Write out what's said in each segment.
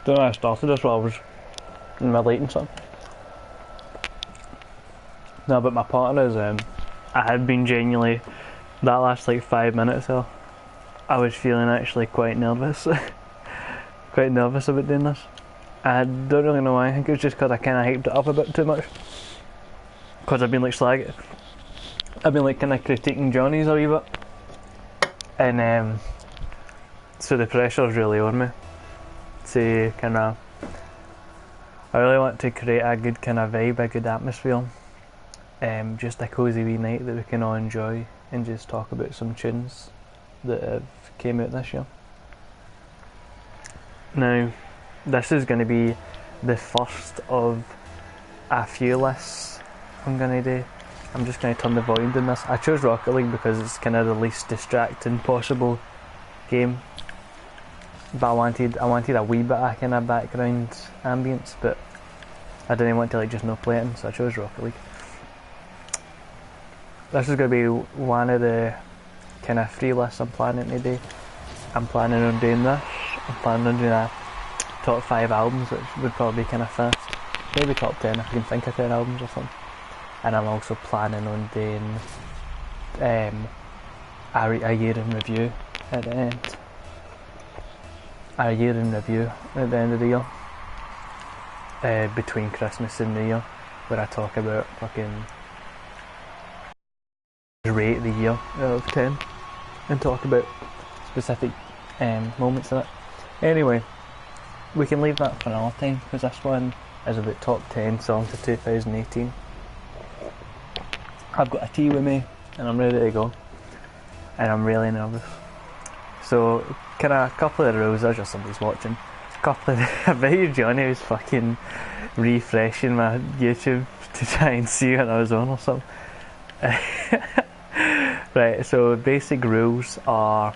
Don't know how I started this while I was in my late and something. No, but my partner is, I had been genuinely, that last like 5 minutes though, I was feeling actually quite nervous. Quite nervous about doing this. I don't really know why, I think it was just because I kind of hyped it up a bit too much. Because I've been like I've been like kind of critiquing Johnny's a wee bit. And so the pressure's really on me to kind of, I really want to create a good kind of vibe, a good atmosphere. Just a cosy wee night that we can all enjoy and just talk about some tunes that have came out this year. Now, this is going to be the first of a few lists I'm going to do. I'm just going to turn the volume down this. I chose Rocket League because it's kind of the least distracting possible game. But I wanted a wee bit of kind of background ambience, but I didn't want to like just not play it, so I chose Rocket League. This is going to be one of the kind of free lists I'm planning to do. I'm planning on doing this. I'm planning on doing a top 5 albums, which would probably be kind of fast. Maybe top 10 if I can think of 10 albums or something. And I'm also planning on doing a year in review at the end. A year in review at the end of the year. Between Christmas and New Year, where I talk about fucking rate the year out of 10 and talk about specific moments in it. Anyway, we can leave that for another time because this one is about top 10 songs of 2018. I've got a tea with me and I'm ready to go, and I'm really nervous. So, kind of a couple of the rules, there's just somebody's watching. I bet you Johnny was fucking refreshing my YouTube to try and see when I was on or something. Right, so basic rules are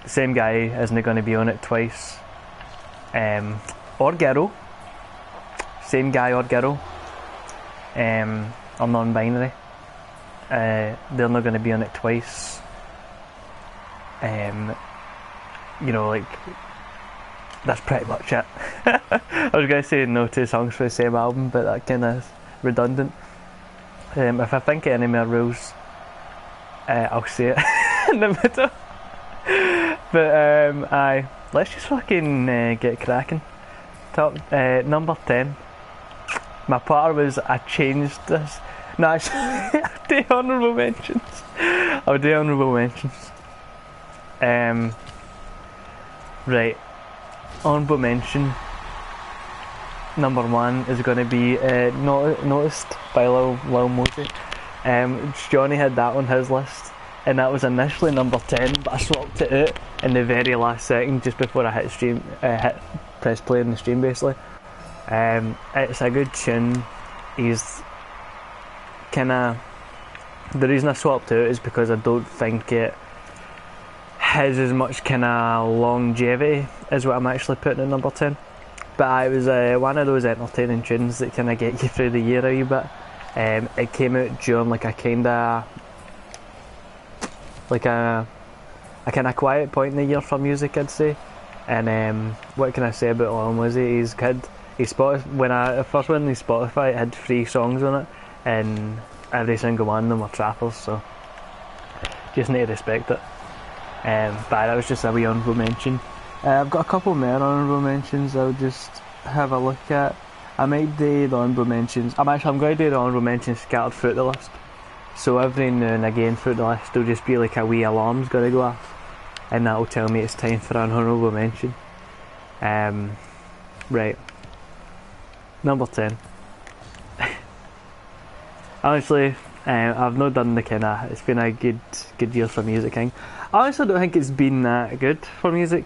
the same guy isn't going to be on it twice. Or girl. Same guy or girl. Or non-binary. They're not going to be on it twice. You know, like, that's pretty much it. I was going to say no 2 songs for the same album, but that kind of redundant. If I think of any more rules, I'll say it in the middle. But aye, let's just fucking get cracking. Top number 10. My part was I changed this. No, actually, I'll do honourable mentions. Right, honourable mention number 1 is going to be Noticed by Lil Mosey. Johnny had that on his list, and that was initially number 10, but I swapped it out in the very last second just before I hit press play in the stream basically. It's a good tune. He's kinda, the reason I swapped it out is because I don't think it has as much kinda longevity as what I'm actually putting at number 10. But it was one of those entertaining tunes that kinda get you through the year a wee bit. It came out during like a kinda quiet point in the year for music, I'd say. And what can I say about Lil Mosey? He's good. When I first went on Spotify, it had 3 songs on it, and every single one of them were trappers, so just need to respect it. But that was just a wee honourable mention. I've got a couple more honourable mentions I'll just have a look at. I might do the honourable mentions. I'm going to do the honourable mentions scattered throughout the list. So every now and again throughout the list there'll just be like a wee alarm's going to go off, and that'll tell me it's time for an honourable mention. Right. Number 10. Honestly, I've not done the kinda, it's been a good year for Music King. I honestly don't think it's been that good for music.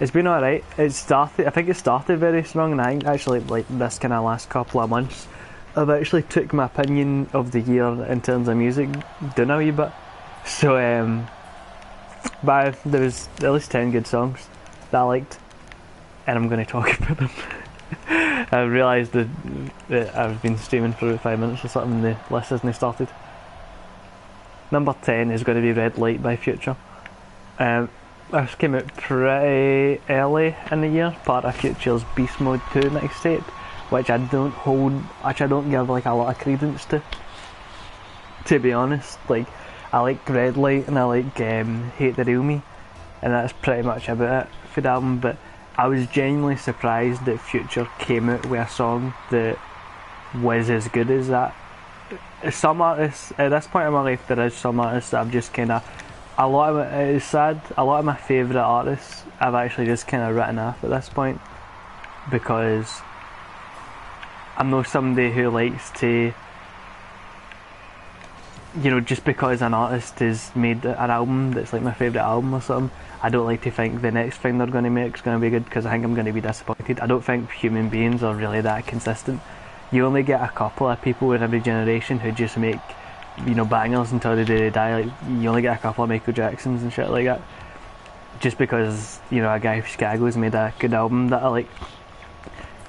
It's been alright. I think it started very strong, and I think actually like this kind of last couple of months I've actually took my opinion of the year in terms of music down a wee bit. So but there was at least 10 good songs that I liked, and I'm going to talk about them. I realised that I've been streaming for about 5 minutes or something and the list hasn't started. Number 10 is going to be Red Light by Future. this came out pretty early in the year, part of Future's Beast Mode 2 mixtape, which I don't give like a lot of credence to be honest. Like, I like Red Light and I like Hate the Real Me, and that's pretty much about it for the album, but I was genuinely surprised that Future came out with a song that was as good as that. Some artists, at this point in my life, there is some artists that I've just kind of, it's sad, a lot of my favourite artists I've actually just kind of written off at this point, because I'm not somebody who likes to, you know, just because an artist has made an album that's like my favourite album or something, I don't like to think the next thing they're going to make is going to be good, because I think I'm going to be disappointed. I don't think human beings are really that consistent. You only get a couple of people in every generation who just make, you know, bangers until the day they die. Like, you only get a couple of Michael Jacksons and shit like that. Just because, you know, a guy from Chicago's made a good album that I like,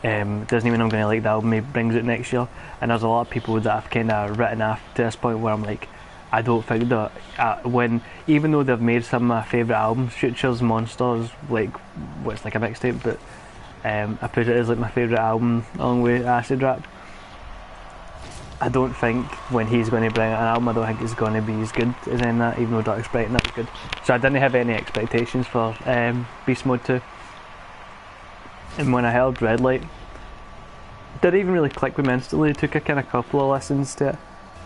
doesn't mean I'm going to like the album he brings it next year. And there's a lot of people that I've kind of written off to this point where I'm like, I don't think that even though they've made some of my favourite albums, Future's Monsters, like, what's like a mixtape, but I put it as like my favourite album along with Acid Rap. I don't think when he's going to bring out an album, I don't think it's going to be as good as any of that, even though Dark Sprite and that was good. So I didn't have any expectations for Beast Mode 2. And when I heard Red Light, didn't even really click with me instantly. It took a kind of couple of listens to it,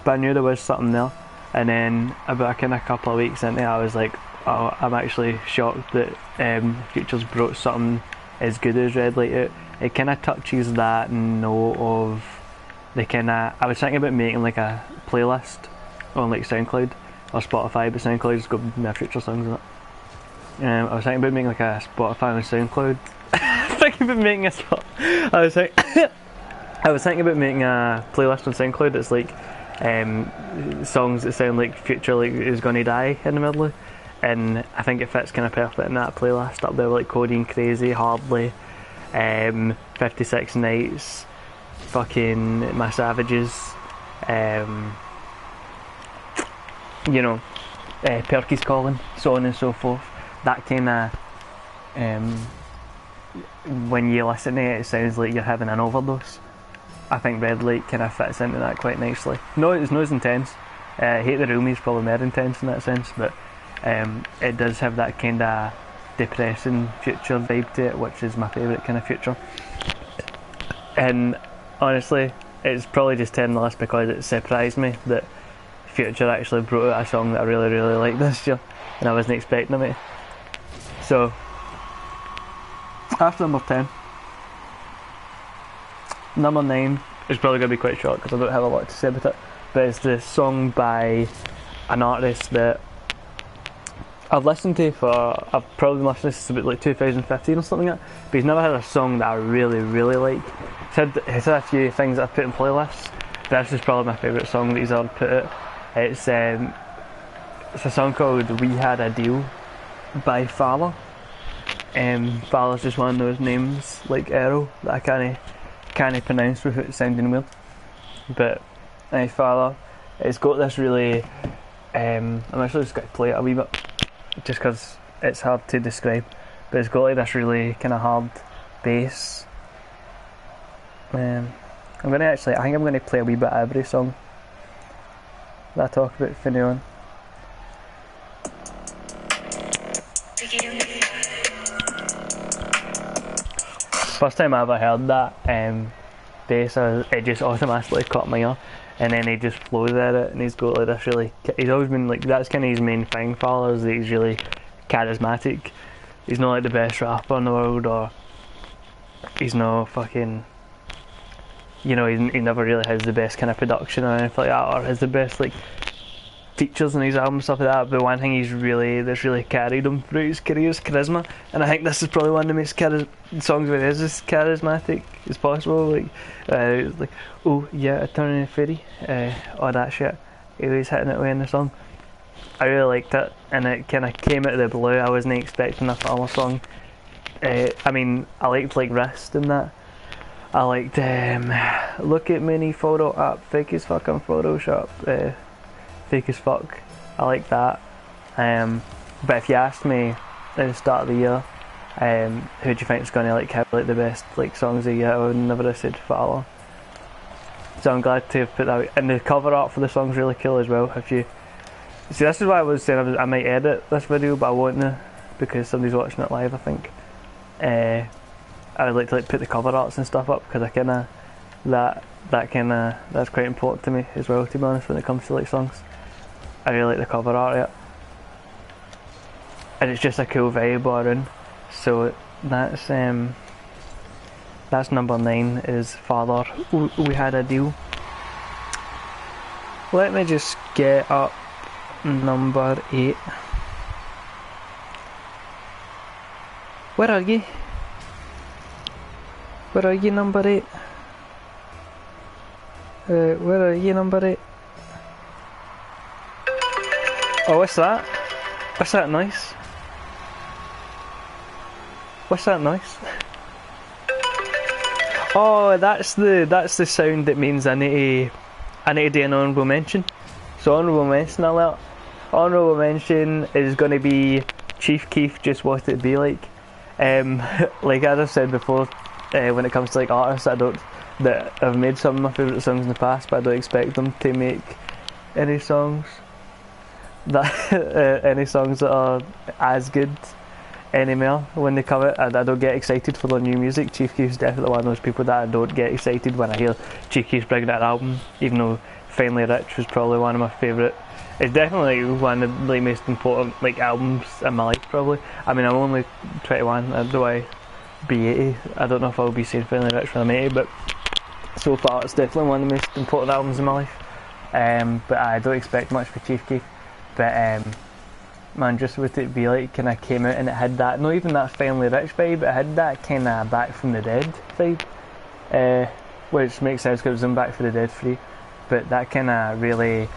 but I knew there was something there. And then about a kind of couple of weeks into it, I was like, oh, I'm actually shocked that Future's brought something as good as Red Light out. It kind of touches that note of the kind of, I was thinking about making like a playlist on like SoundCloud or Spotify, but SoundCloud's got my Future songs in it. I was thinking about making like a Spotify and SoundCloud. I was thinking about making a playlist on SoundCloud that's like songs that sound like Future like is gonna die in the middle of, and I think it fits kind of perfect in that playlist up there with like Codeine Crazy, Hardly, 56 Nights, fucking My Savages, you know, Perky's Calling, so on and so forth. That kind of, when you listen to it, it sounds like you're having an overdose. I think Red Light kind of fits into that quite nicely. No, it's not as intense. Hate the Real Me is probably more intense in that sense, but it does have that kind of depressing Future vibe to it, which is my favourite kind of Future. And honestly, it's probably just 10 on the list because it surprised me that Future actually brought out a song that I really, really liked this year, and I wasn't expecting it. So, after number 10, number 9 is probably going to be quite short because I don't have a lot to say about it, but it's the song by an artist that I've listened to I've probably been listening since about like 2015 or something like that, but he's never had a song that I really, really like. He's had a few things that I've put in playlists, but this is probably my favourite song that he's ever put out. It's a song called We Had a Deal by Fowler. Fowler's just one of those names like Arrow that I can't pronounce without sounding weird. But Fowler, it's got this really, I'm actually just going to play it a wee bit just because it's hard to describe, but it's got like this really kind of hard bass. I think I'm going to play a wee bit of every song that I talk about from now on. First time I ever heard that bass, it just automatically caught my ear, and then he just flows at it, and he's got like this really, he's always been like, that's kind of his main thing, Fowler, is that he's really charismatic. He's not like the best rapper in the world, or he's not fucking, you know, he never really has the best kind of production or anything like that, or has the best like features in his album, stuff like that, but one thing that's really carried him through his career is charisma, and I think this is probably one of the most songs where he is as charismatic as possible, like oh yeah, I turn in a fairy, all that shit, he was hitting it away in the song. I really liked it, and it kind of came out of the blue. I wasn't expecting a Fowler song. I mean, I liked like Wrist and that. I liked Look at Mini Photo App, fake as fucking Photoshop, fake as fuck. I like that. But if you asked me at the start of the year. Who do you think is going to like have like the best like songs of the year? I would never have said Fowler. So I'm glad to have put that out. And the cover art for the song's really cool as well. If you see, this is why I was saying I might edit this video, but I won't now because somebody's watching it live. I think I would like to like put the cover arts and stuff up because I kind of that's quite important to me as well. To be honest, when it comes to like songs, I really like the cover art, yeah. And it's just a cool vibe all around. So that's number 9 is Father. We Had a Deal. Let me just get up number 8. Where are you? Where are you, number 8? Where are you, number 8? Oh, what's that? What's that noise? What's that noise? Oh, that's the sound that means I need to do an honourable mention. So honourable mention alert. Honourable mention is going to be Chief Keef, Just What It Be Like. Like as I've said before, when it comes to like artists that have made some of my favourite songs in the past, but I don't expect them to make any songs that are as good anymore when they come out. I don't get excited for their new music. Chief Keef's definitely one of those people that I don't get excited when I hear Chief Keef's bringing out an album, even though Finally Rich was probably one of my favourite. It's definitely one of the most important like albums in my life probably. I mean, I'm only 21, I don't know why be 80. I don't know if I'll be saying Finally Rich when I'm 80, but so far it's definitely one of the most important albums in my life. But I don't expect much for Chief Keef. But man, Just What It Be Like kind of came out and it had that, not even that Finally Rich vibe, but it had that kind of Back from the Dead vibe, which makes sense because it was in Back from the Dead 3, but that kind of really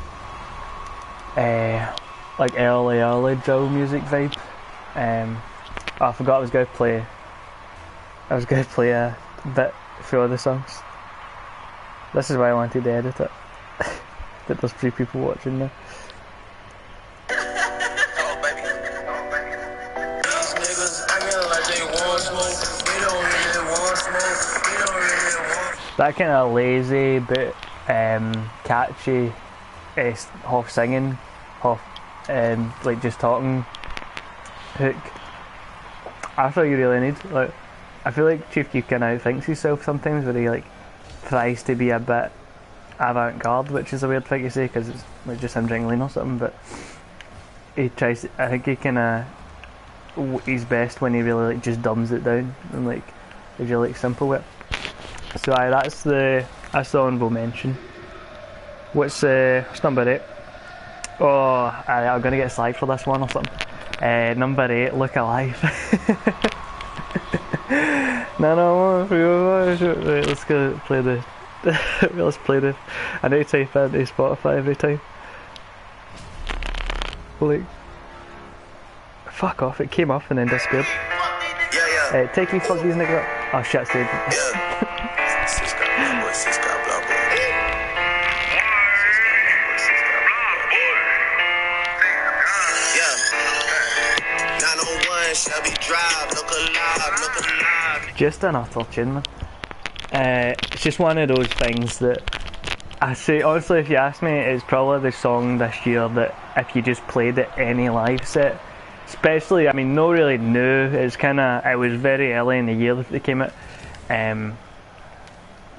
like early drill music vibe. I forgot I was going to play a bit for other songs. This is why I wanted to edit it. That there's 3 people watching now. That kind of lazy but catchy half singing, half like just talking hook. That's what you really need. Like, I feel like Chief Keef kind of thinks himself sometimes, where he like tries to be a bit avant-garde, which is a weird thing to say because it's like just him jingling or something. But he tries. I think he kind of he's best when he really like just dumbs it down and like is really like simple with it. So that's the honourable mention. What's number 8? Oh, I'm gonna get slagged for this one or something. Number 8, Look Alive. No, right, let's go play the. Let's play the. I need to type into Spotify every time. Like, fuck off! It came off and then disappeared. Yeah. Take me, fuck these niggas up. Oh shit, dude. Just an utter tune, man. It's just one of those things that I say, honestly, if you ask me, it's probably the song this year that if you just played it any live set, especially, I mean, not really new, it was very early in the year that it came out,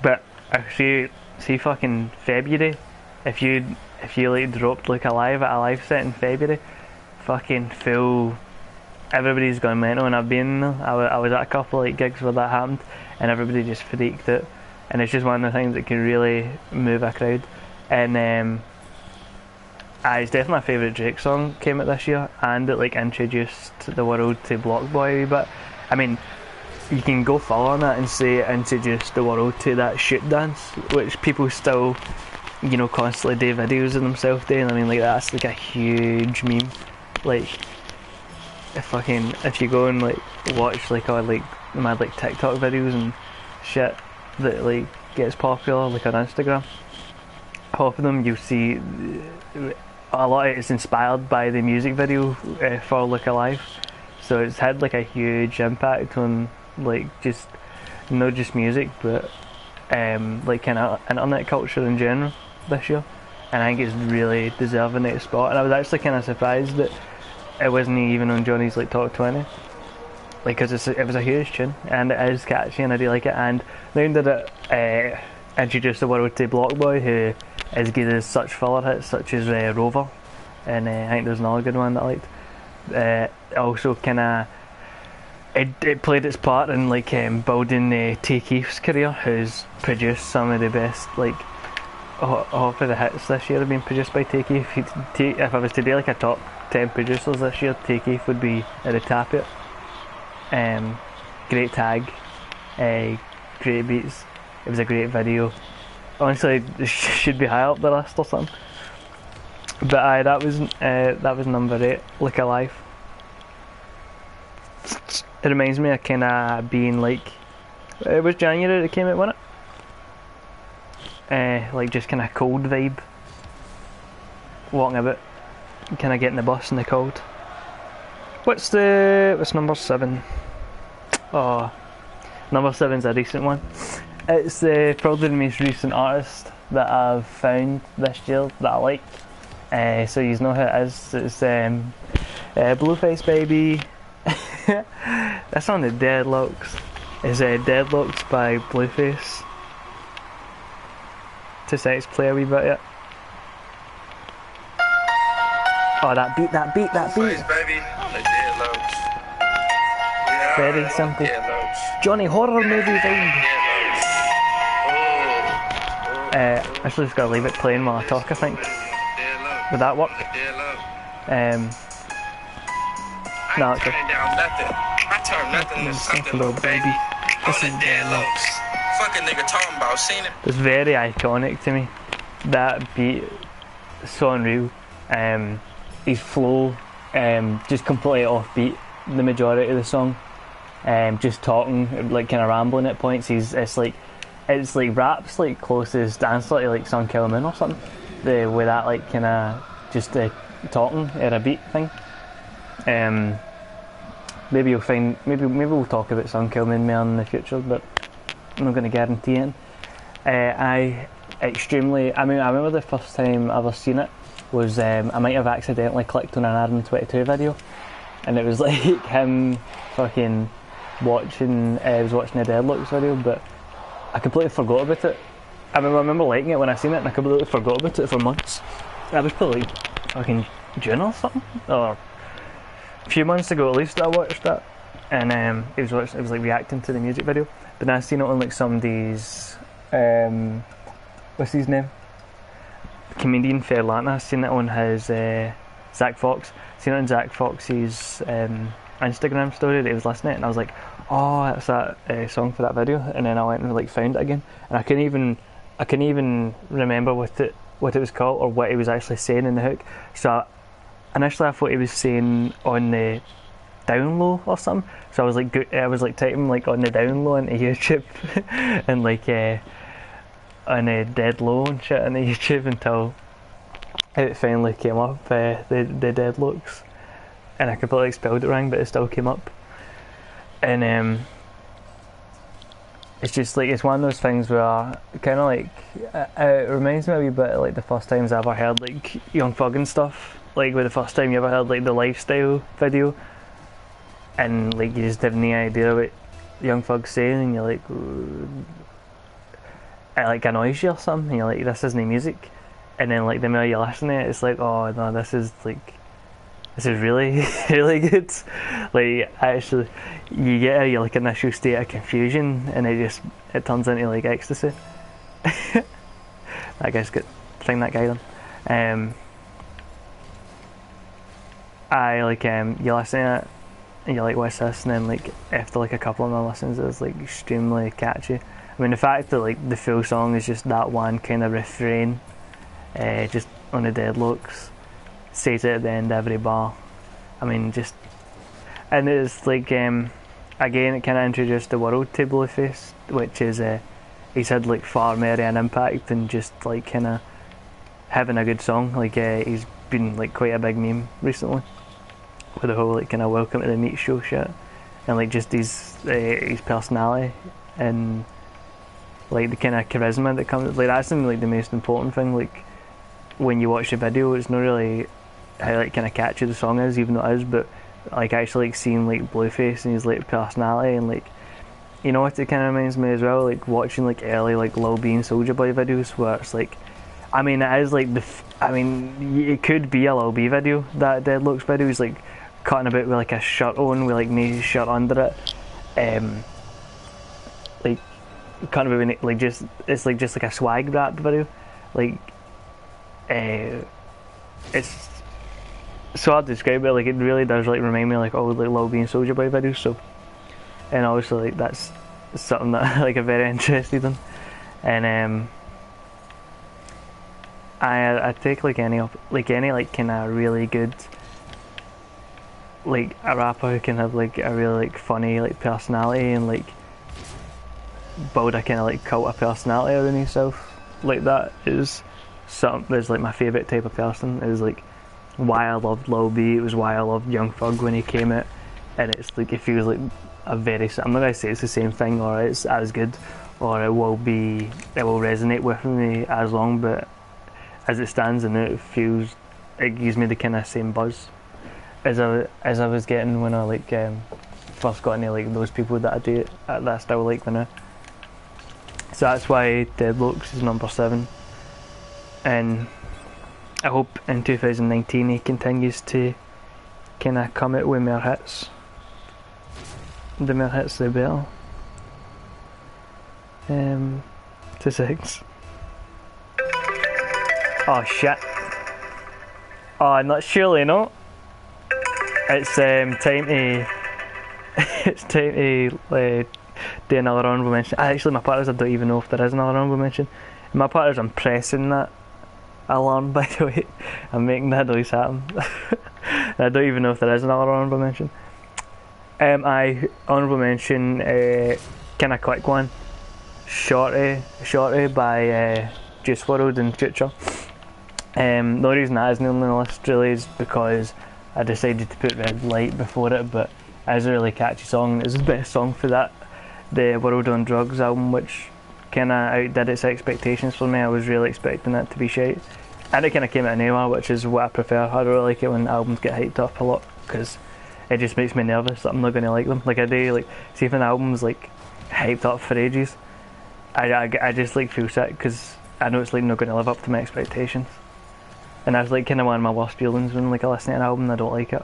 but I see fucking February, if you like dropped Look Alive at a live set in February, fucking full, everybody's gone mental, and I've been there. I was at a couple of like gigs where that happened and everybody just freaked out, and it's just one of the things that can really move a crowd. And it's definitely my favourite Drake song came out this year, and it like introduced the world to Block Boy a wee bit. I mean, you can go full on that and say it introduced the world to that shoot dance, which people still, you know, constantly do videos of themselves doing. I mean, like, that's like a huge meme. Like, if you go and like watch like all like mad like TikTok videos and shit that like gets popular like on Instagram, half of them you'll see a lot of it is inspired by the music video for Look Alive. So it's had like a huge impact on like just not just music, but like kind of internet culture in general this year. And I think it's really deserving its spot. And I was actually kind of surprised that it wasn't even on Johnny's like top 20. Like, because it was a huge tune and it is catchy and I do like it. And now that it introduced the world to Blockboy, who is good as such filler hits such as Rover, and I think there's another good one that I liked. It also kind of it played its part in like building Tay Keith's career, who's produced some of the best like half of the hits this year have been produced by Tay Keith. If I was to do like a top 10 producers this year, Tay Keith would be at the top of it. Great tag, great beats. It was a great video. Honestly, it should be high up the list or something. But that was number 8. Look Alive. It reminds me of kind of being like, it was January that it came out, wasn't it? Like just kind of cold vibe. Walking about, kind of getting the bus in the cold. What's number 7? Oh, number 7's a recent one. It's probably the most recent artist that I've found this year that I like. So you know who it is. It's Blueface Baby. That's on the Deadlocks. It's Deadlocks by Blueface. 2 seconds, play a wee bit yet. Oh, that beat. Blueface Baby on the Deadlocks. Yeah, Very simple. Deadlocks. Johnny horror movie vibe. Actually just gotta leave it playing while I talk, I think. Would that work? No, it's okay. I turned nothing into something, little baby. This is Deadlocks. Fucking nigga talking about seen it. It's very iconic to me. That beat is so unreal. His flow, just completely offbeat the majority of the song. Just talking, like kind of rambling at points. It's like rap's like closest answer to like Sun Kil Moon or something. With that like kind of just talking at a beat thing. Maybe you'll find maybe we'll talk about Sun Kil Moon more in the future, but I'm not going to guarantee it. I remember the first time I ever seen it was I might have accidentally clicked on an Adam 22 video, and it was like him fucking watching the Deadlocks video, but I completely forgot about it. I remember liking it when I seen it, and I completely forgot about it for months. That was probably fucking June or something, or a few months ago at least that I watched that, and it was like reacting to the music video. But then I seen it on like somebody's what's his name? Comedian Fairlanta. I seen it on his Zach Fox. Seen it on Zach Fox's Instagram story that he was listening to, and I was like, oh, that's that song for that video. And then I went and like found it again, and I couldn't even remember what it was called or what he was actually saying in the hook. So initially I thought he was saying on the down low or something. So I was like typing like on the down low into YouTube and like on a dead low and shit into YouTube until it finally came up, the Deadlocks, and I completely spelled it wrong, but it still came up. And it's just like, it's one of those things where kind of like it reminds me a wee bit of like the first times I ever heard like Young Thug and stuff, like with the first time you ever heard like the Lifestyle video, and like you just have no idea what Young Thug's saying, and you're like, it like annoys you or something, and you're like, this isn't music. And then like the more you listen to it, it's like, oh no, this is really really good. Like actually you get a like initial state of confusion, and it turns into like ecstasy. That guy's good. Sing that guy then. I like you listen to it and you're like, what's this? And then like after like a couple of more listens, it's like extremely catchy. I mean, the fact that like the full song is just that one kind of refrain, just on the Deadlocks, says it at the end of every bar. I mean, just, and it's like again, it kind of introduced the world to Blueface, which is he's had like far more of an impact than just like kind of having a good song. Like he's been like quite a big meme recently, with the whole like kind of welcome to the meat show shit, and like just his personality and like the kind of charisma that comes. Like that's like the most important thing. Like when you watch the video, it's not really how like kind of catchy the song is, even though it is, but like actually like seeing like Blueface and his like personality and like, you know what it kind of reminds me as well, like watching like early like Lil B and Soulja Boy videos where it's like, I mean it is like it could be a Lil B video, that Dead Looks video. He's like cutting about with like a shirt on with like no shirt under it, like kind of like just it's like just like a swag rap video, like it's so hard to describe it. Like it really does like remind me like old like Lil B and Soulja Boy videos. So, and obviously like that's something that like I'm very interested in, and I take like any like kind of really good like a rapper who can have like a really like funny like personality and like build a kind of like cult of personality around himself. Like that is something that's like my favourite type of person. Is like why I loved Lil B. It was why I loved Young Thug when he came out, and it's like it feels like a very, I'm not gonna say it's the same thing or it's as good or it will resonate with me as long, but as it stands and it feels, it gives me the kind of same buzz as I was getting when I like first got into like those people that I still like now. So that's why Dead Looks is number 7, and I hope in 2019 he continues to kind of come out with more hits. The more hits the better. 2 seconds. Oh shit. Oh, not surely not. It's time to it's time to do another honourable mention. Actually, my partners, I don't even know if there is another honourable mention. My partners, I'm pressing that alarm, by the way. I'm making that noise happen. I don't even know if there is another honourable mention. Honourable mention, kind of quick one. Shorty by Juice WRLD and Future. The only reason that isn't on the list really is because I decided to put Red Light before it, but it is a really catchy song. It's the best song for that, the World on Drugs album, which kind of outdid its expectations for me. I was really expecting it to be shite, and it kind of came out of nowhere, which is what I prefer. I really like it when albums get hyped up a lot, because it just makes me nervous that I'm not going to like them. Like I do, like, see if an album's like hyped up for ages, I just like feel sick because I know it's like not going to live up to my expectations, and that's like kind of one of my worst feelings when like I listen to an album and I don't like it,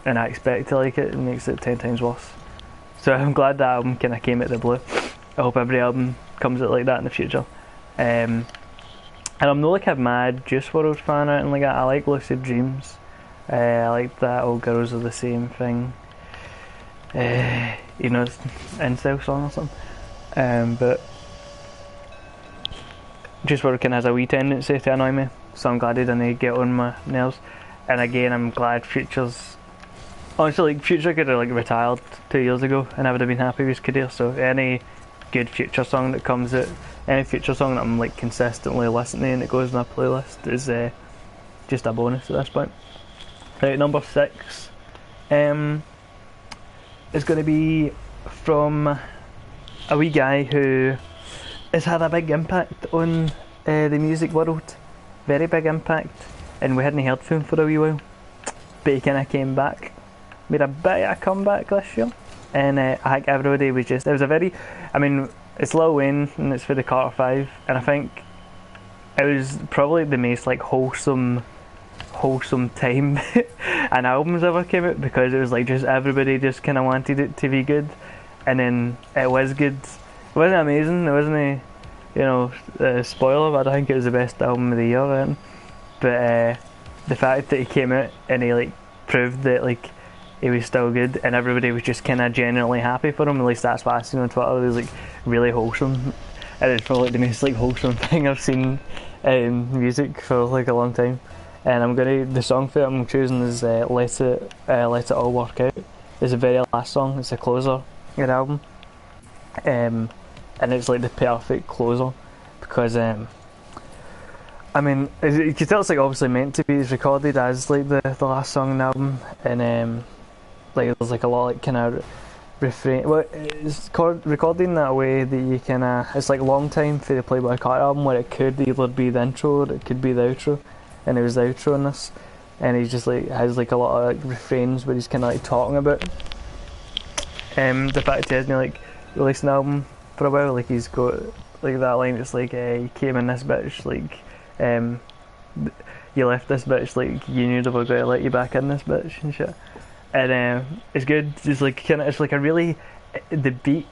and I expect to like it. It makes it 10 times worse. So I'm glad that album kind of came out of the blue. I hope every album comes out like that in the future. And I'm not like a mad Juice WRLD fan or anything like that. I like Lucid Dreams. I like that All Girls Are the Same Thing. You know, incel song or something. But Juice WRLD kind of has a wee tendency to annoy me, so I'm glad he didn't get on my nerves. And again, I'm glad Future's... Honestly, like, Future could have like retired 2 years ago and I would have been happy with his career. So any good Future song that comes out, any Future song that I'm like consistently listening to and it goes in my playlist is just a bonus at this point. Right, number 6 is going to be from a wee guy who has had a big impact on the music world, very big impact, and we hadn't heard from him for a wee while, but he kind of came back, made a bit of a comeback this year, and I think everybody was just, it was a very, I mean, it's Lil Wayne and it's for the Carter 5, and I think it was probably the most like wholesome time an album's ever came out, because it was like just everybody just kind of wanted it to be good, and then it was good. It wasn't amazing, it wasn't a, you know, a spoiler, but I think it was the best album of the year, right? But the fact that he came out and he like proved that like he was still good and everybody was just kind of genuinely happy for him, at least that's what I seen on Twitter. It was like really wholesome, and it's probably the most like wholesome thing I've seen in music for like a long time. And the song for it I'm choosing is Let It All Work Out. It's the very last song, it's a closer of the album, and it's like the perfect closer, because I mean, you can tell it's like obviously meant to be. It's recorded as like the last song on the album, and like there's like a lot like kind of refrain. Well, it's recorded in that way that you kind of it's like long time for the Playboy Carti album where it could either be the intro or it could be the outro, and it was the outro in this, and he just like has like a lot of like refrains where he's kind of like talking about the fact he hasn't like released an album for a while. Like he's got like that line. It's like he came in this bitch like. You left this bitch like you knew they were going to let you back in this bitch and shit, and it's good. It's like kind of it's like a really the beat.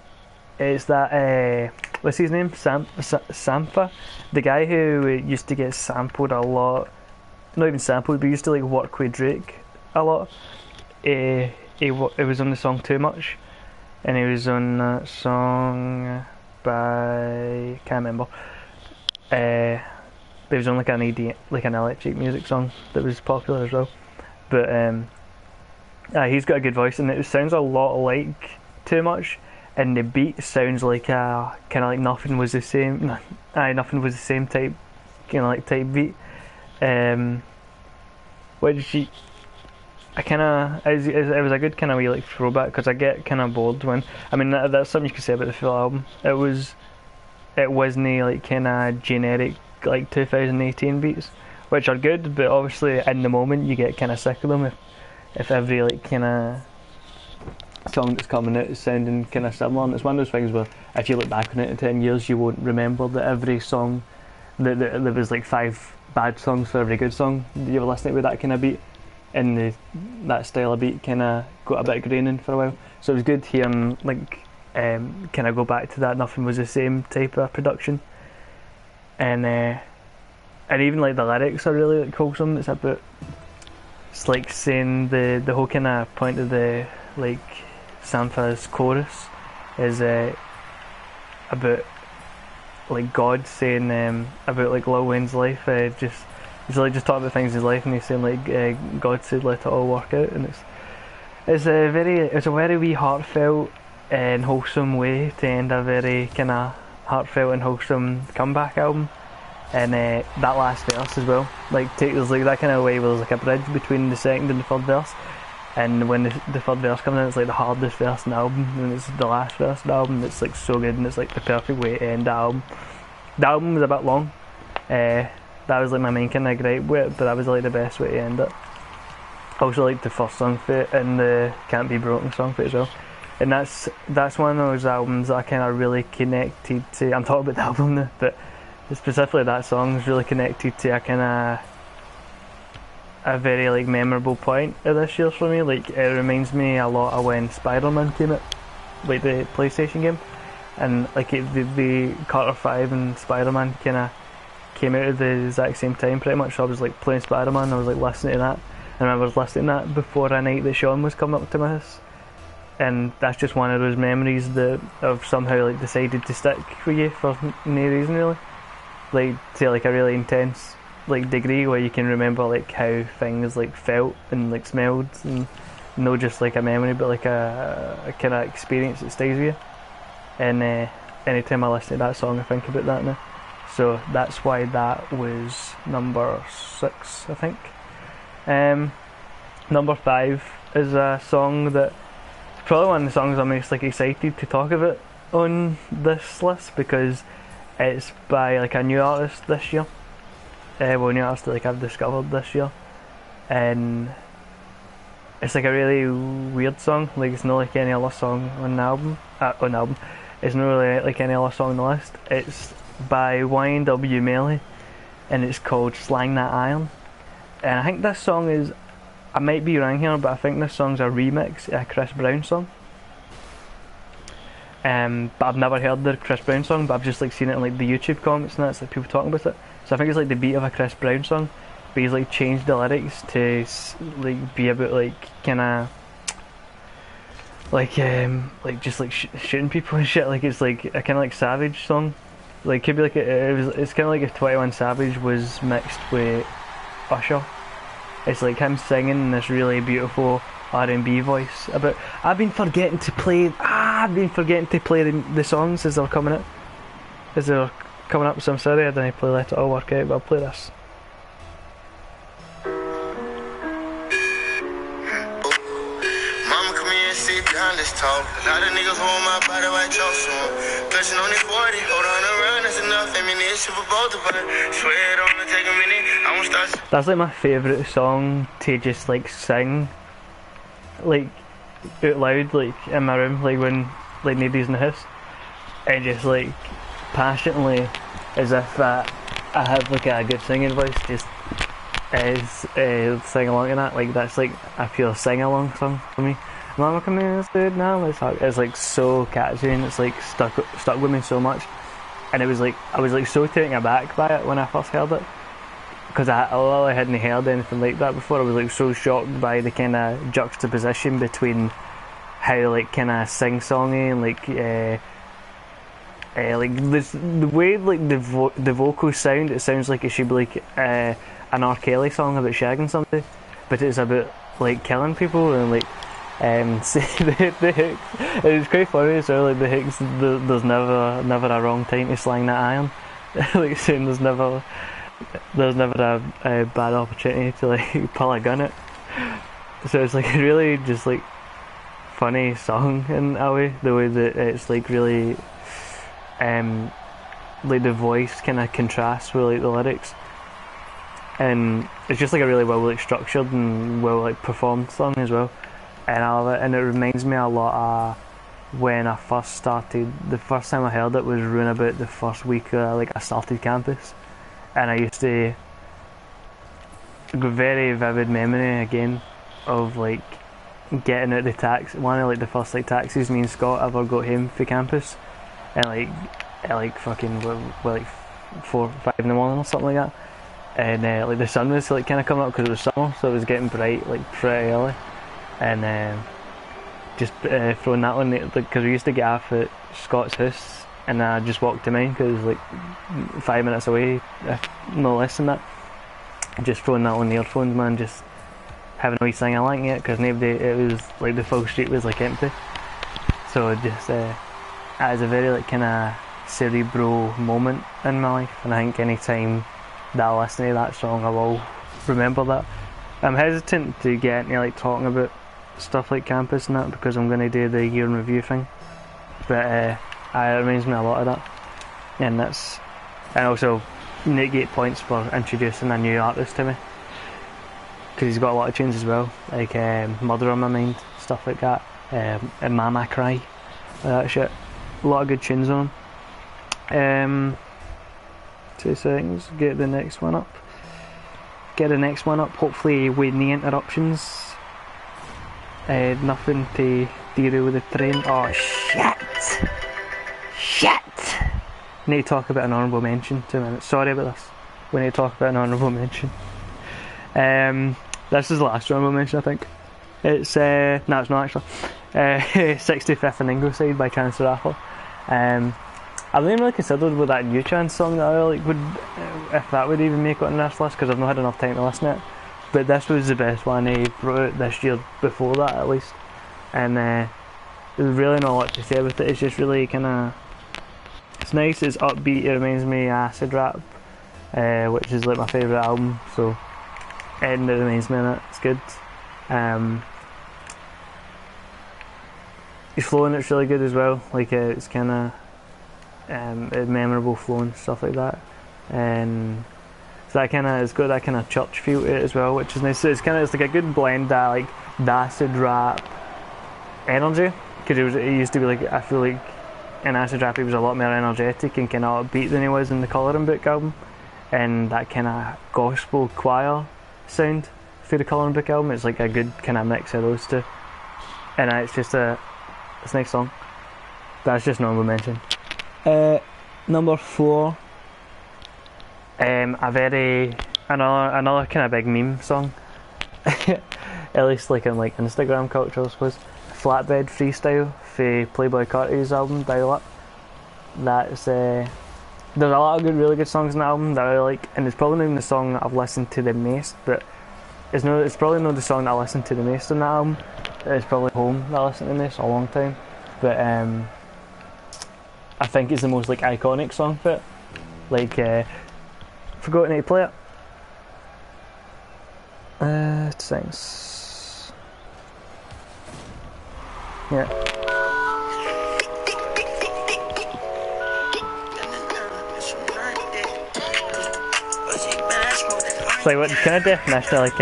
It's that what's his name? Sampha, the guy who used to get sampled a lot. Not even sampled, but used to like work with Drake a lot. It was on the song Too Much, and he was on that song by can't remember. There was only like an like an electric music song that was popular as well. But he's got a good voice, and it sounds a lot like Too Much, and the beat sounds like kind of like Nothing Was the Same. Nothing Was the Same type, kind of like type beat. Which I kind of it was a good kind of wee like throwback because I get kind of bored when I mean that's something you could say about the full album. It wasn't like kind of generic like 2018 beats, which are good, but obviously in the moment you get kind of sick of them if every like kind of song that's coming out is sounding kind of similar. And it's one of those things where if you look back on it in 10 years you won't remember that every song that there was like 5 bad songs for every good song that you were listening to with that kind of beat, and that style of beat kind of got a bit of graining for a while. So it was good hearing like kind of go back to that Nothing Was the Same type of production. And even like the lyrics are really like wholesome. It's like saying the whole kind of point of the like Sampha's chorus is about like God saying about like Lil Wayne's life. He's like just talking about things in his life, and he's saying like God said let it all work out, and it's a very wee heartfelt and wholesome way to end a very kind of heartfelt and wholesome comeback album. And that last verse as well, like there's like that kind of way where there's like a bridge between the second and the third verse, and when the third verse comes in it's like the hardest verse in the album, and it's the last verse of the album. It's like so good, and it's like the perfect way to end the album. The album was a bit long, that was like my main kind of gripe with it, but that was like the best way to end it. I also like the first song for it and the Can't Be Broken song for it as well. And that's one of those albums that I kind of really connected to. I'm talking about the album now, but specifically that song is really connected to a kind of a very like memorable point of this year for me. Like it reminds me a lot of when Spider-Man came out, like the PlayStation game, and like the Carter 5 and Spider-Man kind of came out at the exact same time pretty much. So I was like playing Spider-Man, I was like listening to that, and I was listening to that before a night that Sean was coming up to my house. And that's just one of those memories that I've somehow like decided to stick with you for no reason really, like to like a really intense like degree where you can remember like how things like felt and like smelled, and not just like a memory but like a kind of experience that stays with you. And anytime I listen to that song I think about that now, so that's why that was number 6 I think. Number 5 is a song that probably one of the songs I'm most like excited to talk about on this list because it's by like a new artist this year. Well, new artist that like I've discovered this year, and it's like a really weird song. Like it's not like any other song on the album. It's not really like any other song on the list. It's by YNW Melly, and it's called Slang That Iron. And I think this song is, I might be wrong here, but I think this song's a remix of a Chris Brown song. But I've never heard the Chris Brown song, but I've just like seen it in like the YouTube comments and that's like people talking about it. So I think it's like the beat of a Chris Brown song, but he's like changed the lyrics to like be about like kind of like just like shooting people and shit. Like it's like a kind of like Savage song. Like could be like it's kind of like if 21 Savage was mixed with Usher. It's like him singing in this really beautiful R&B voice about. I've been forgetting to play the songs as they're coming out, as they're coming up, so I'm sorry I didn't play Let It All Work Out, but I'll play this. Mama, come here and sit down, let's talk. A lot of niggas want my body, white chalk soon. Clutching on this 40, hold on around, that's enough ammunition for both of us. Swear it on to take a minute, I won't start. That's like my favourite song to just like sing, like out loud, like in my room, like when like nobody's in the house, and just like passionately, as if I have like a good singing voice, just sing along to that. Like that's like a pure sing along song for me. Mama come in and said now let's talk. It's like so catchy and it's like stuck with me so much. And it was like I was like so taken aback by it when I first heard it, because although I hadn't heard anything like that before, I was like so shocked by the kind of juxtaposition between how like kind of sing-songy and like this, the way like the vocals sound. It sounds like it should be like an R. Kelly song about shagging somebody, but it's about like killing people and like see the hooks. It was quite funny as well. Like the hooks, there's never a wrong time to slang that iron. Like saying there's never a bad opportunity to like pull a gun at. So it's like a really just like funny song in a way, the way that it's like really like the voice kind of contrasts with like the lyrics, and it's just like a really well like structured and well like performed song as well, and I love it. And it reminds me a lot of when I first started. The first time I heard it was around about the first week like I started campus, and I used to a very vivid memory again of like getting out the taxi, one of like the first like taxis me and Scott ever got home for campus, and like at like fucking like 4, 5 in the morning or something like that, and like the sun was like kind of coming up because it was summer, so it was getting bright like pretty early, and just throwing that on because we used to get off at Scott's house, and I just walked to mine because it was like 5 minutes away, if no less than that. Just throwing that on the earphones, man, just having a wee sing along it, because nobody, it was like the full street was like empty, so just it was a very like kind of cerebral moment in my life, and I think any time that I listen to that song I will remember that. I'm hesitant to get into like talking about stuff like campus and that because I'm going to do the year in review thing, but it reminds me a lot of that, and also Nick 8 points for introducing a new artist to me, because he's got a lot of tunes as well, like Murder on My Mind, stuff like that, and Mama Cry, that shit. A lot of good tunes on him. 2 seconds, get the next one up. Hopefully with the interruptions. Nothing to deal with the train. Oh shit! Need to talk about an honourable mention. 2 minutes. Sorry about this. We need to talk about an honourable mention. This is the last honourable mention, I think. It's no, it's not actually. 65th and Ingleside by Chance the Rapper. I've never really considered with that new Chance song that I like would, if that would even make it on this list, because I've not had enough time to listen to it. But this was the best one he brought out this year before that, at least. And there's really not a lot to say about it. It's just really kind of, it's nice, it's upbeat, it reminds me of Acid Rap, which is like my favourite album, so, and it reminds me of it, it's good. His flow in it's really good as well, like it's kind of memorable flow and stuff like that, and so that kind of, it's got that kind of church feel to it as well, which is nice. So it's like a good blend of like the acid rap energy, because it used to be like, I feel like in acid rap he was a lot more energetic and kind of upbeat than he was in the Colouring Book album, and that kind of gospel choir sound for the Colouring Book album, it's like a good kind of mix of those two, and it's just it's a nice song. That's just normal mention. Number 4, another kind of big meme song, at least like in like Instagram culture, I suppose. Flatbed Freestyle for Playboi Carti's album Dial Up. That's there's a lot of really good songs in the album that I really like, and it's probably not even the song that I've listened to the most, but it's probably not the song that I listened to the most on that album. It's probably Home that I listened to the most a long time, but I think it's the most like iconic song for it. Like, forgotten how to play it. Thanks. Yeah. It's like, what kind of definition of, like,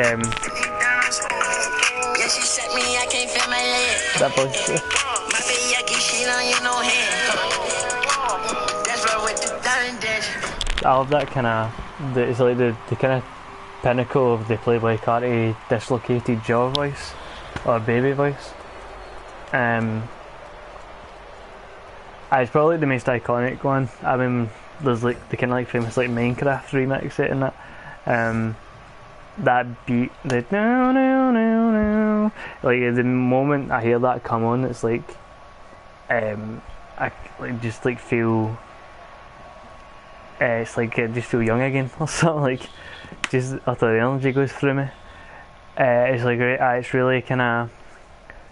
that voice. I love that kind of, it's like the kind of pinnacle of the Playboi Carti dislocated jaw voice, or baby voice. It's probably the most iconic one. I mean, there's like the kind of like famous like Minecraft remix set in that. That beat, the no no no no, like the moment I hear that come on, it's like, I like just like feel. It's like I just feel young again or something, like just utter energy goes through me. It's like it's really kind of,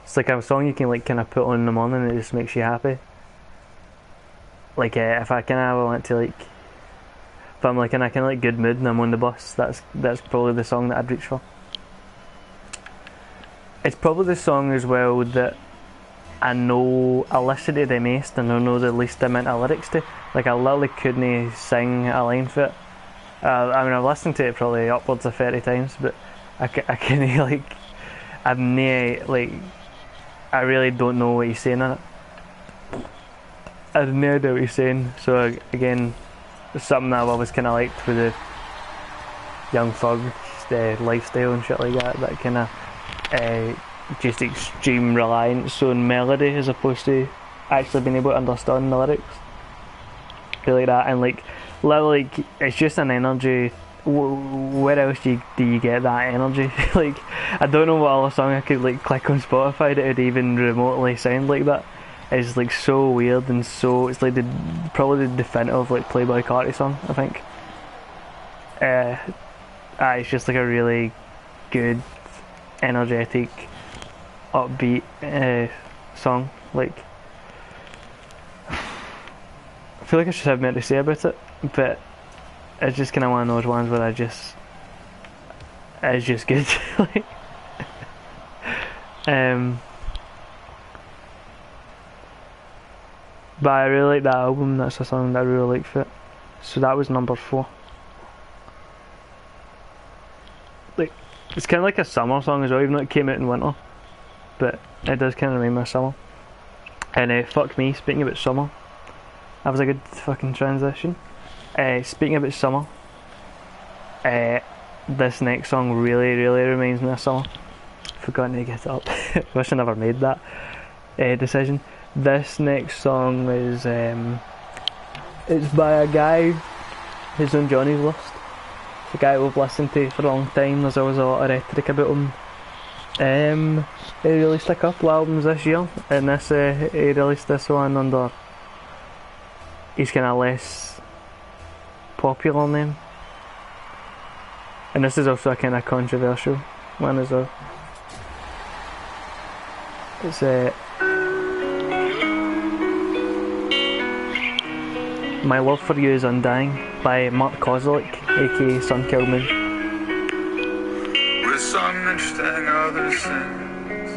it's like a song you can like kind of put on in the morning and it just makes you happy. Like if I kind of want to like, if I'm like in a kind of like good mood and I'm on the bus, that's probably the song that I'd reach for. It's probably the song as well that I know I listen to the most and I know the least amount of lyrics to. Like I literally couldn't sing a line for it. I mean I've listened to it probably upwards of 30 times, but I can't like, I've no like, I really don't know what he's saying in it. I have no idea what he's saying. So again, it's something that I've always kind of liked with the Young Thug, the lifestyle and shit like that. That kind of just extreme reliance on melody as opposed to actually being able to understand the lyrics. I feel like that, and like literally it's just an energy. Where else do you get that energy? Like I don't know what other song I could like click on Spotify that would even remotely sound like that. It's like so weird and so, it's like probably the definitive like Playboi Carti song, I think. It's just like a really good, energetic, upbeat song. Like I feel like I should have more to say about it, but it's just kind of one of those ones where it's just good. Like, but I really like that album. That's a song that I really like for it. So that was number 4. Like it's kind of like a summer song as well, even though it came out in winter, but it does kind of remind me of summer. And fuck me, speaking about summer, that was a good fucking transition. Speaking about summer, this next song really reminds me of summer. Forgotten to get it up. Wish I never made that decision. This next song is it's by a guy who's on Johnny's list. It's a guy we've listened to for a long time. There's always a lot of rhetoric about him. He released a couple albums this year, and this he released this one under his kind of less popular name. And this is also a kind of controversial one as well. It's My Love For You Is Undying by Mark Kozelek, aka Sunkill Moon. With some interesting other sins,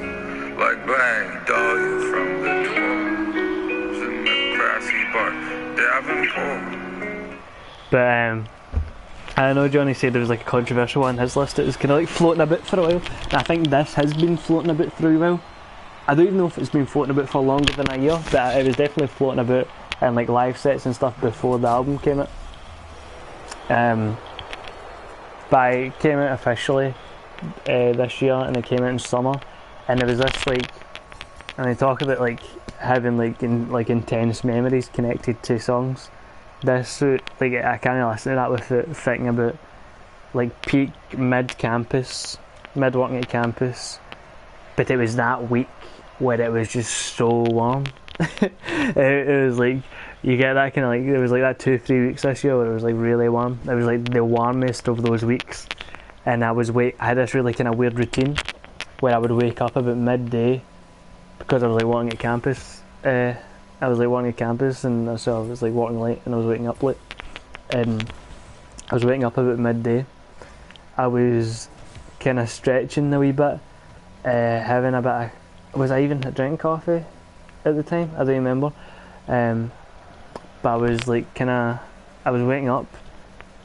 like buying dog from the dwarves in the grassy park, Davenport. But I know Johnny said there was like a controversial one on his list. It was kind of like floating a bit for a while, and I think this has been floating a bit for a while. I don't even know if it's been floating about for longer than a year, but it was definitely floating about in like live sets and stuff before the album came out. But it came out officially this year, and it came out in summer, and there was this like, and they talk about like having like intense memories connected to songs. This like I kind of listen to that with it thinking about like peak mid working at campus, but it was that week where it was just so warm. it was like you get that kind of like, it was like that 2-3 weeks this year where it was like really warm. It was like the warmest of those weeks, and I had this really kind of weird routine where I would wake up about midday because I was like working at campus. And so I was like working late and I was waking up late. and I was waking up about midday. I was kind of stretching a wee bit, having a bit of, was I even drinking coffee at the time? I don't remember. But I was like I was waking up,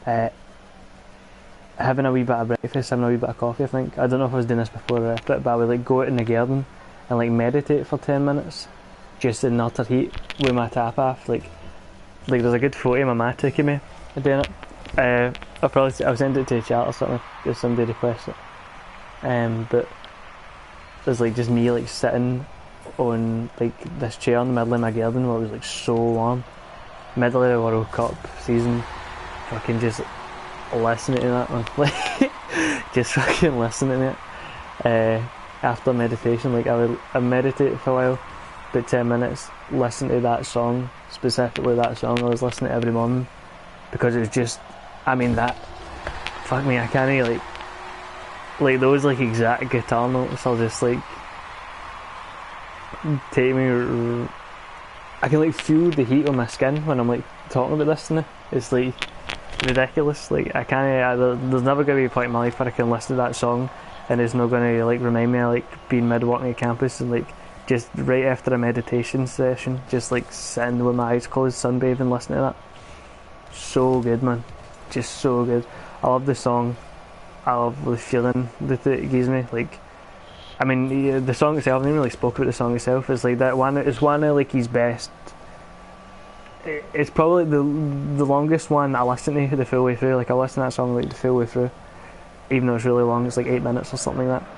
having a wee bit of breakfast, having a wee bit of coffee, I think. I don't know if I was doing this before or after it, but I would like go out in the garden and like meditate for 10 minutes, just in utter heat with my tap off. Like there's a good photo my ma took of me doing it. I'll send it to the chat or something if somebody requests it. But there's like just me like sitting on like this chair in the middle of my garden where it was like so warm, middle of the World Cup season, fucking just listening to that one, like just fucking listening to it. After meditation, like I meditate for a while, about 10 minutes, listen to that song, specifically that song I was listening to every morning, because it was just, I mean that, fuck me, I can't like those like exact guitar notes will just like take me, I can like feel the heat on my skin when I'm like talking about this now. It's like ridiculous. Like I can't, there's never going to be a point in my life where I can listen to that song and it's not going to like remind me of like being mid-walking at campus and like just right after a meditation session, just like sitting with my eyes closed, sunbathing, listening to that. So good, man, just so good. I love the song, I love the feeling that it gives me. Like, I mean, the song itself, I didn't really spoke about the song itself. It's like that one. It's one of like his best. It's probably the longest one I listened to the full way through. Like I listened to that song like the full way through, even though it's really long. It's like 8 minutes or something like that.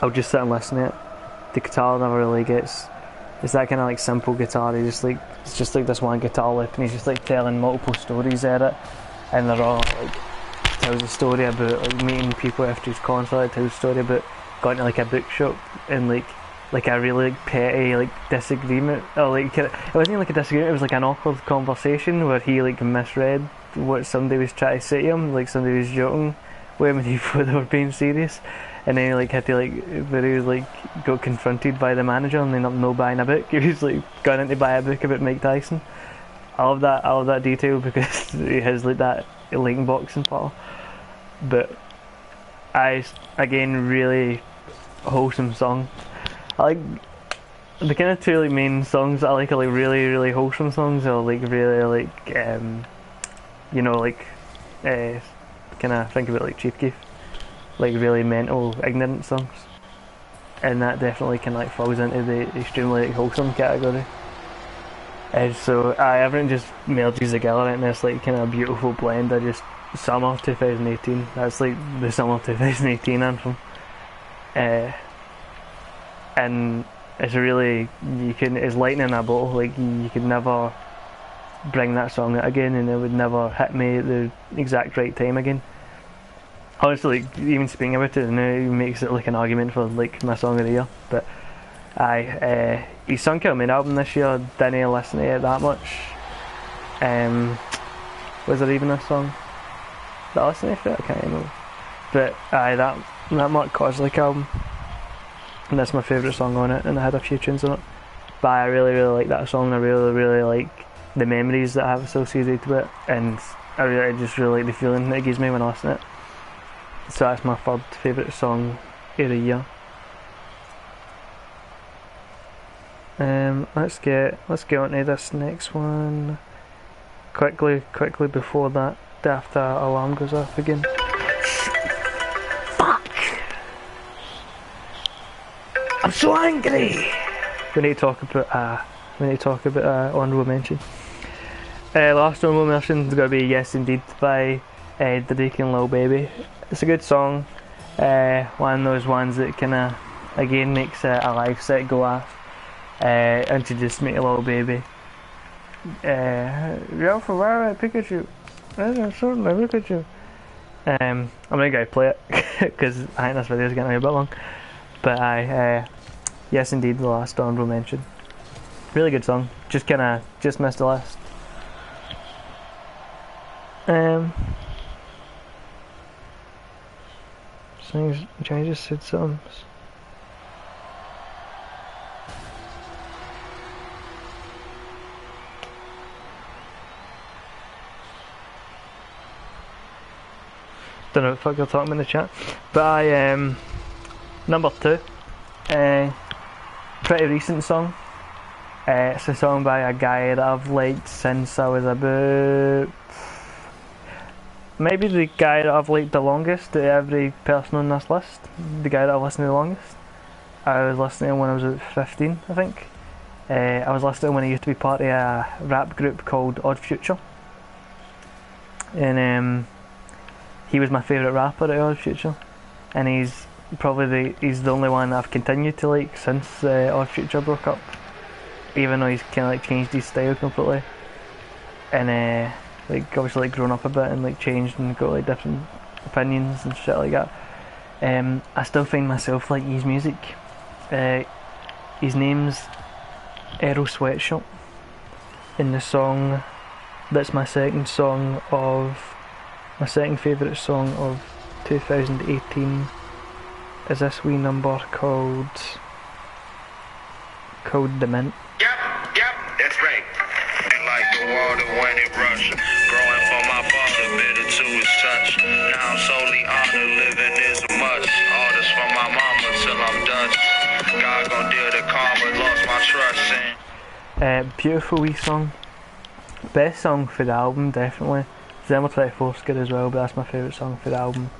I'll just sit and listen to it. The guitar never really gets. It's that kind of like simple guitar. It's just like this one guitar lick, and he's just like telling multiple stories at it, and they're all like tells a story about like meeting people after his concert. It tells a story about going to like a bookshop and like a really like petty like disagreement, or like it wasn't even like a disagreement, it was like an awkward conversation where he like misread what somebody was trying to say to him, like somebody was joking with him and he thought they were being serious, and then he like had to where he was like got confronted by the manager and ended up no buying a book. He was like going in to buy a book about Mike Tyson. I love that detail because he has like that Lincoln boxing part. But again, really wholesome song. I like the kind of two like main songs I like are like really really wholesome songs, or like really like you know, like kind of think about like Chief Keef, like really mental ignorant songs, and that definitely kind of like falls into the extremely like, wholesome category. So everything just merges together in this like kind of beautiful blend. I just summer 2018. That's like the summer 2018 anthem. And it's really, it's lightning in a bottle. Like you could never bring that song out again, and it would never hit me at the exact right time again. Honestly, like, even speaking about it now makes it like an argument for like my song of the year. But his Sun Kil Moon album this year, didn't listen to it that much. Was there even a song that I listened to it? I can't remember. But that Mark Kozlik album, and that's my favourite song on it, and I had a few tunes on it. But I really really like that song. I really really like the memories that I have associated with it, and I just really like the feeling that it gives me when I listen to it. So that's my third favourite song of the year. Let's get on to this next one quickly before that after alarm goes off again. Fuck! I'm so angry. We need to talk about honourable mention. Last honourable mention is going to be Yes Indeed by Drake and Lil Baby. It's a good song. One of those ones that kind of again makes a live set go off. Introduced me to Lil Baby. Yo, for where Pikachu? Certainly, look at you. I'm gonna go play it because I think this video's getting a bit long. But Yes Indeed, the last honourable mention. Really good song. Just missed the list. I just said something. Don't know what the fuck you're talking about in the chat. But number 2, pretty recent song. It's a song by a guy that I've liked since I was about... maybe the guy that I've liked the longest to every person on this list. The guy that I've listened to the longest. I was listening to him when I was about 15, I think. I was listening to him when he used to be part of a rap group called Odd Future. And he was my favourite rapper at Odd Future. And he's probably the only one that I've continued to like since Odd Future broke up. Even though he's kind of like changed his style completely. And like obviously like grown up a bit and like changed and got like different opinions and shit like that. I still find myself like his music. His name's Earl Sweatshop, and the song that's my second favourite song of 2018 is this wee number called The Mint. Yep, that's right. And like the water when it rushes, growing for my father, bitter to his touch. Now I'm solely honored, living is a must. All this from my mama till I'm dust. God gon' deal the karma, lost my trust in. Beautiful wee song. Best song for the album, definitely. December 24th is good as well, but that's my favourite song for the album.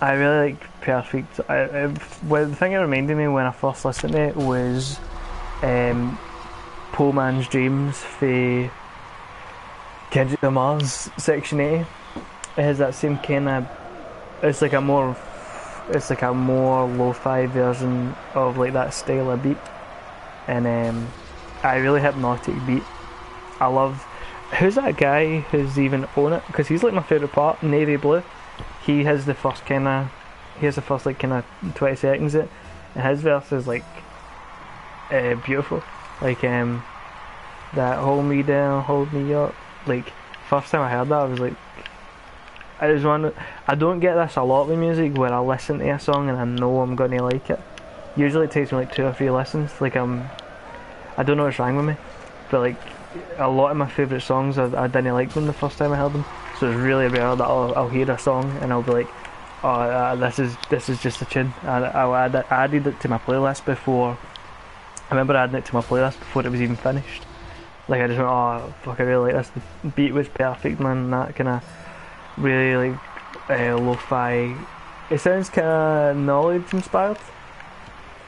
I really like Perfect. Well, the thing it reminded me when I first listened to it was Poor Man's Dreams for Kendrick Lamar's Section 80. It has that same kind of... It's like a more lo-fi version of like that style of beat. And a really hypnotic beat. I love... Who's that guy who's even on it? Because he's like my favourite part, Navy Blue. He has the first like kind of 20 seconds of it, and his verse is like beautiful. Like that hold me down, hold me up. Like first time I heard that, I was like, I don't get this a lot with music where I listen to a song and I know I'm gonna like it. Usually it takes me like 2 or 3 listens. Like I don't know what's wrong with me, but like a lot of my favourite songs I didn't like them the first time I heard them. So it's really rare that I'll hear a song and I'll be like, oh, this is just a tune. I added it to my playlist before. I remember adding it to my playlist before it was even finished. Like I just went, oh fuck, I really like this. The beat was perfect, man. That kind of really like lo-fi. It sounds kind of knowledge inspired.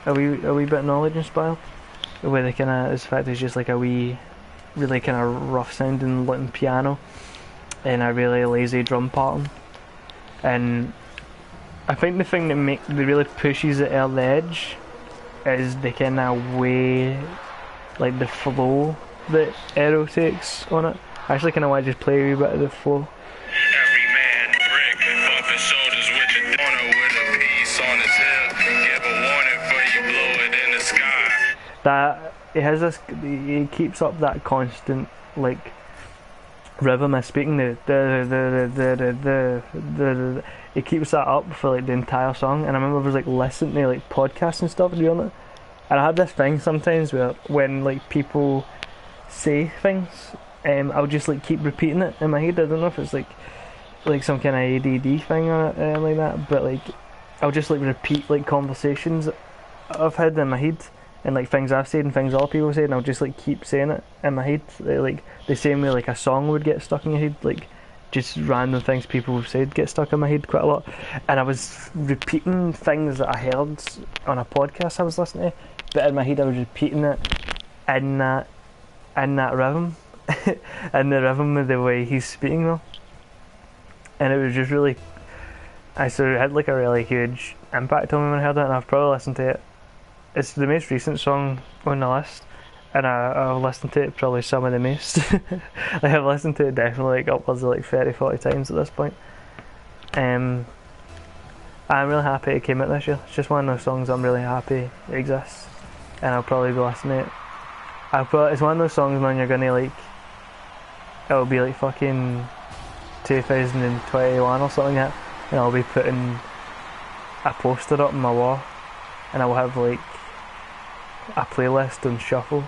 A wee bit knowledge inspired. The way they kind of, in fact, it's just like a wee, really kind of rough sounding looking piano. And a really lazy drum pattern, and I think the thing that really pushes it over the edge is the kind of way, like the flow that Aero takes on it. I actually kind of want to just play a wee bit of the flow. Every man brick, bumping shoulders with the donor with a piece on his hip. Give a warning for you blow it in the sky. That it has this, he keeps up that constant like rhythm of speaking, it keeps that up for like the entire song. And I remember I was like listening to like podcasts and stuff doing it, and I had this thing sometimes where when like people say things, I'll just like keep repeating it in my head. I don't know if it's like some kind of ADD thing or like that, but like I'll just like repeat like conversations I've had in my head, and like things I've said and things other people said, and I'll just like keep saying it in my head, like the same way like a song would get stuck in your head, like just random things people have said get stuck in my head quite a lot. And I was repeating things that I heard on a podcast I was listening to, but in my head I was repeating it in that rhythm, in the rhythm of the way he's speaking though. And it was just really, it had like a really huge impact on me when I heard it, and I've probably listened to it. It's the most recent song on the list, and I've listened to it probably some of the most. I have listened to it definitely like upwards of like 30-40 times at this point. I'm really happy it came out this year. It's just one of those songs I'm really happy it exists, and I'll probably be listening to it. It's one of those songs, man, you're gonna like, it'll be like fucking 2021 or something like that, and I'll be putting a poster up on my wall, and I'll have like a playlist on shuffle,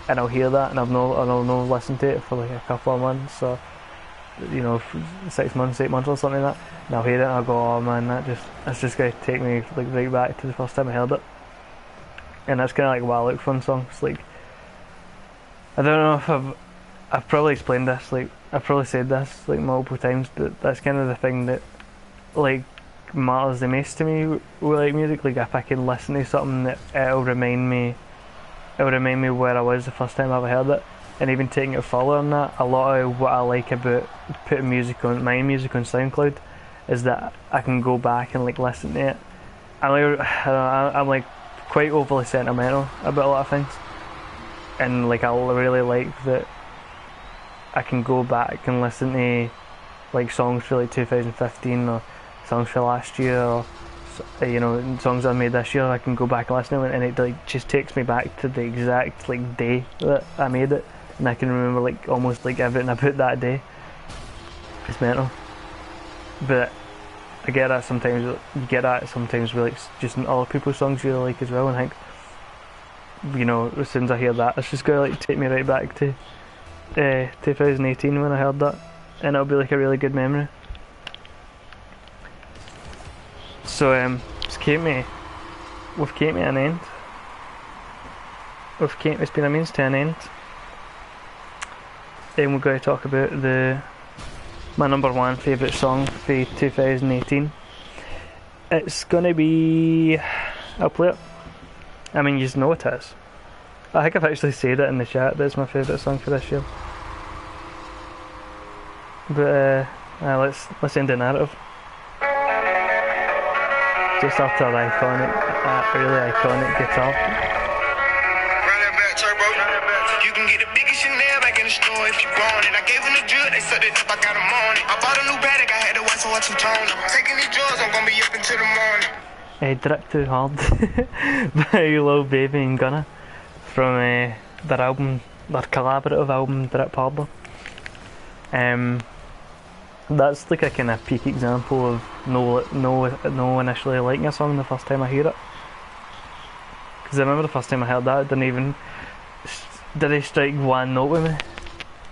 and I'll hear that, and I'll not listen to it for like a couple of months. So you know, 6 months, 8 months or something like that, and I'll hear it and I'll go, oh man, that's just going to take me like right back to the first time I heard it. And that's kind of like why I look for fun songs. Like, I don't know if I've probably explained this, like I've probably said this like multiple times, but that's kind of the thing that like matters the most to me with like music. Like if I can listen to something that it'll remind me where I was the first time I ever heard it, and even taking it further on that, a lot of what I like about putting my music on SoundCloud is that I can go back and like listen to it. I'm like quite overly sentimental about a lot of things, and like I really like that I can go back and listen to like songs for like 2015 or songs for last year, or you know, songs I made this year. I can go back and listen to it, and it like just takes me back to the exact like day that I made it, and I can remember like almost like everything about that day. It's mental. But I get that sometimes. You get that sometimes with like just other people's songs you like as well, and I think, you know, as soon as I hear that, it's just gonna like take me right back to 2018 when I heard that, and it'll be like a really good memory. So we've came to an end. It's been a means to an end, and we're going to talk about my number one favourite song for 2018. It's gonna be, I'll play it. I mean, you know it is. I think I've actually said it in the chat that it's my favourite song for this year. But let's end the narrative. Just after an iconic, really iconic guitar. Run that back, turbo. You can get the biggest Chanel back in the store if you want it. I gave them the drill, they set it up, I got them on it. I bought a new Patek, I had to watch what two-tone. Taking these drugs, I'm gonna be up until the morning. Drip Too Hard by Lil Baby and Gunna from their collaborative album Drip Harder. That's like a kind of peak example of no initially liking a song the first time I hear it. Because I remember the first time I heard that, did it strike one note with me.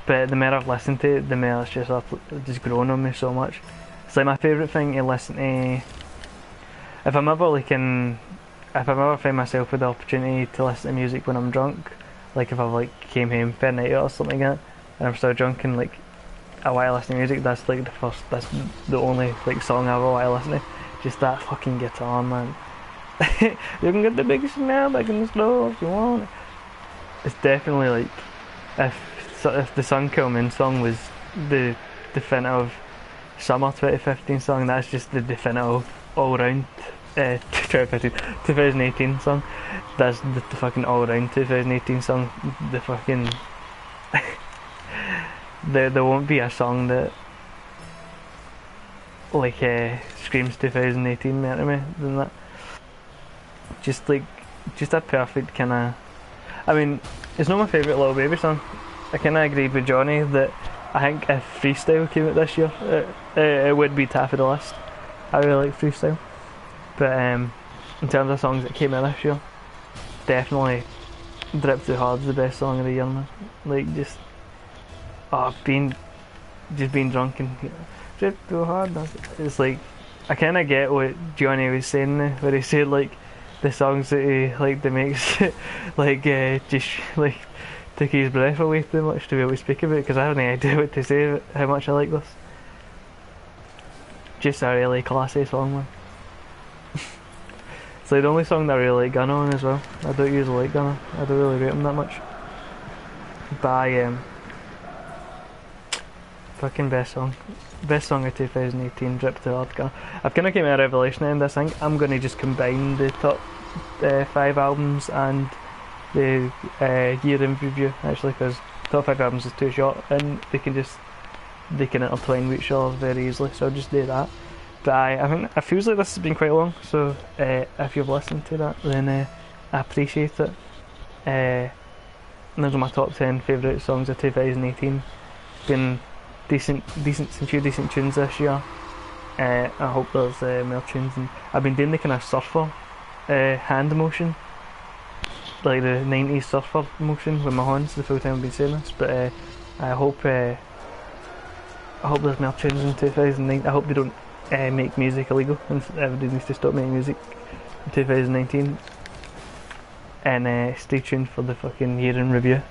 But the more I've listened to it, the more it's just grown on me so much. It's like my favourite thing to listen to. If I'm ever find myself with the opportunity to listen to music when I'm drunk, like if I've like came home for a night out or something like that, and I'm still drunk and like I want to listen to music, that's the only like song I ever want to listen to. Just that fucking guitar, man. You can get the biggest now back in the store if you want it. It's definitely like, if the Sun Kill Moon song was the definitive summer 2015 song, that's just the definitive all round 2018 song. That's the fucking all round 2018 song. The fucking there won't be a song that like screams 2018 more to me than that. Just a perfect kind of. I mean, it's not my favourite Lil Baby song. I kind of agree with Johnny that I think if Freestyle came out this year, it would be top of the list. I really like Freestyle, but in terms of songs that came out this year, definitely Drip Too Hard's the best song of the year, man. Like just being drunk and Drip Too Hard. It's like, I kind of get what Johnny was saying there, where he said like the songs that he like that makes like just like take his breath away too much to be able to speak about it, because I have no idea what to say about how much I like this. Just a really classy song, man. It's like the only song that I really like Gunna on as well. I don't usually like Gunna. I don't really rate him that much. But fucking best song of 2018, Drip Too Hard. I've kind of came out of revelation in this. I think I'm going to just combine the top 5 albums and the year in review, actually, because top 5 albums is too short and they can intertwine with each other very easily, so I'll just do that. But I think it feels like this has been quite long, so if you've listened to that, then I appreciate it. Those are my top 10 favourite songs of 2018. Been some few decent tunes this year. I hope there's more tunes, and I've been doing the kind of surfer hand motion, like the 90s surfer motion with my hands the full time I've been saying this, but I hope I hope there's more tunes in 2009. I hope they don't make music illegal, and everybody needs to stop making music in 2019. And stay tuned for the fucking year in review.